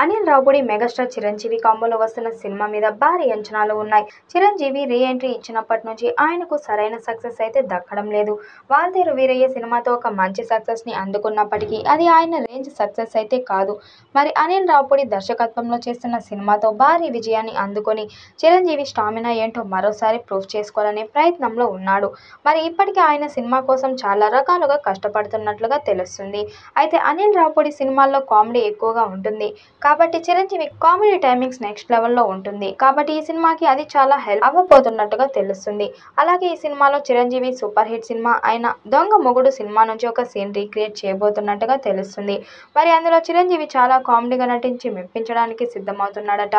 Anil Ravipudi megastar Chiranjeevi కాంబోలో వస్తున్న cinema మీద భారీ అంచనాలు ఉన్నాయి. చిరంజీవి రీ ఎంట్రీ ఇచ్చినప్పటి నుంచి ఆయనకు సరైన సక్సెస్ అయితే దక్కడం లేదు. వాల్తేరు వీరయ్య సినిమాతో ఒక మంచి సక్సెస్ ని అందుకున్నప్పటికీ అది ఆయన రేంజ్ సక్సెస్ అయితే కాదు. మరి అనిల్ రావుపూడి దర్శకత్వంలో చేస్తున్న సినిమాతో భారీ విజయాన్ని అందుకొని చిరంజీవి స్టామినా ఏంటో మరోసారి ప్రూవ్ చేసుకోవాలనే ప్రయత్నంలో ఉన్నాడు. మరి ఇప్పటికే ఆయన సినిమా కోసం చాలా రకాలుగా కష్టపడుతున్నట్లుగా తెలుస్తుంది. అయితే అనిల్ రావుపూడి సినిమాల్లో కామెడీ ఎక్కువగా ఉంటుంది కాబట్టి చిరంజీవి కామెడీ టైమింగ్స్ నెక్స్ట్ లెవెల్లో ఉంటుంది. కాబట్టి ఈ సినిమాకి అది చాలా హెల్ప్ అవ్వబోతున్నట్టుగా తెలుస్తుంది. అలాగే ఈ సినిమాలో చిరంజీవి సూపర్ హిట్ సినిమా అయిన దొంగ మొగుడు సినిమా నుంచి ఒక సీన్ రీక్రియేట్ చేయబోతున్నట్టుగా తెలుస్తుంది. మరి అందులో చిరంజీవి చాలా కామెడీగా నటించి మెప్పించడానికి సిద్ధమవుతున్నాడట.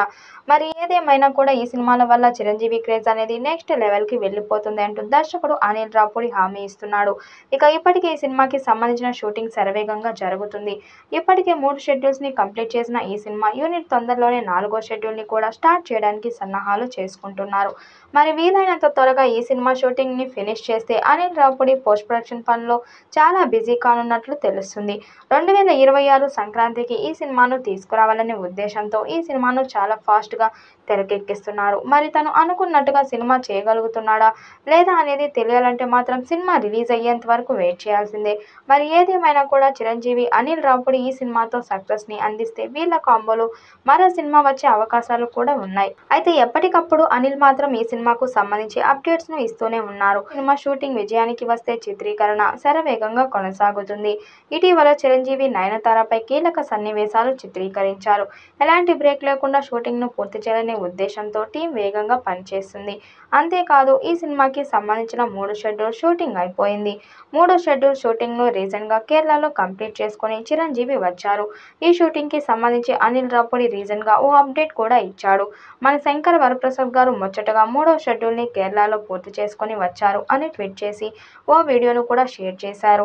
మరి ఏదేమైనా కూడా ఈ సినిమాల వల్ల చిరంజీవి క్రేజ్ అనేది నెక్స్ట్ లెవెల్కి వెళ్ళిపోతుంది అంటూ దర్శకుడు అనిల్ రావుపూడి హామీ ఇస్తున్నాడు. ఇక ఇప్పటికే ఈ సినిమాకి సంబంధించిన షూటింగ్ శరవేగంగా జరుగుతుంది. ఇప్పటికే 3 షెడ్యూల్స్ ని కంప్లీట్ చేసిన ఈ సినిమా యూనిట్ తొందరలోనే 4వ షెడ్యూల్ ని కూడా స్టార్ట్ చేయడానికి సన్నాహాలు చేసుకుంటున్నారు. మరి వీలైనంత త్వరగా ఈ సినిమా షూటింగ్ ని ఫినిష్ చేస్తే అనిల్ రావుపూడి పోస్ట్ ప్రొడక్షన్ పనిలో చాలా బిజీ కానున్నట్లు తెలుస్తుంది. 2026 సంక్రాంతికి ఈ సినిమాను తీసుకురావాలనే ఉద్దేశంతో ఈ సినిమాను చాలా ఫాస్ట్ గా తెరకెక్కిస్తున్నారు. మరి తను అనుకున్నట్టుగా సినిమా చేయగలుగుతున్నాడా లేదా అనేది తెలియాలంటే మాత్రం సినిమా రిలీజ్ అయ్యేంత వరకు వెయిట్ చేయాల్సిందే. మరి ఏదేమైనా కూడా చిరంజీవి అనిల్ రావుపూడి ఈ సినిమాతో సక్సెస్ ని అందిస్తే వీళ్ళ కాంబోలో మరో సినిమా వచ్చే అవకాశాలు కూడా ఉన్నాయి. అయితే ఎప్పటికప్పుడు అనిల్ మాత్రం ఈ సినిమాకు సంబంధించి అప్డేట్స్ ను ఇస్తూనే ఉన్నారు. సినిమా షూటింగ్ విజయానికి వస్తే చిత్రీకరణ శరవేగంగా కొనసాగుతుంది. ఇటీవల చిరంజీవి నయనతారపై కీలక సన్నివేశాలు చిత్రీకరించారు. ఎలాంటి బ్రేక్ లేకుండా షూటింగ్ ను పూర్తి చేయాలనే ఉద్దేశంతో టీం వేగంగా పనిచేస్తుంది. అంతేకాదు ఈ సినిమాకి సంబంధించిన 3 షెడ్యూల్ షూటింగ్ అయిపోయింది. 3వ షెడ్యూల్ షూటింగ్ ను రీసెంట్ గా కేరళలో కంప్లీట్ చేసుకుని చిరంజీవి వచ్చారు. ఈ షూటింగ్ కి సంబంధించి అనిల్ రావుపూడి రీసెంట్ గా ఓ అప్డేట్ కూడా ఇచ్చాడు. మన శంకర్ వరప్రసాద్ గారు ముచ్చటగా 3వ షెడ్యూల్ ని కేరళలో పూర్తి చేసుకుని వచ్చారు అని ట్వీట్ చేసి ఓ వీడియోను కూడా షేర్ చేశారు.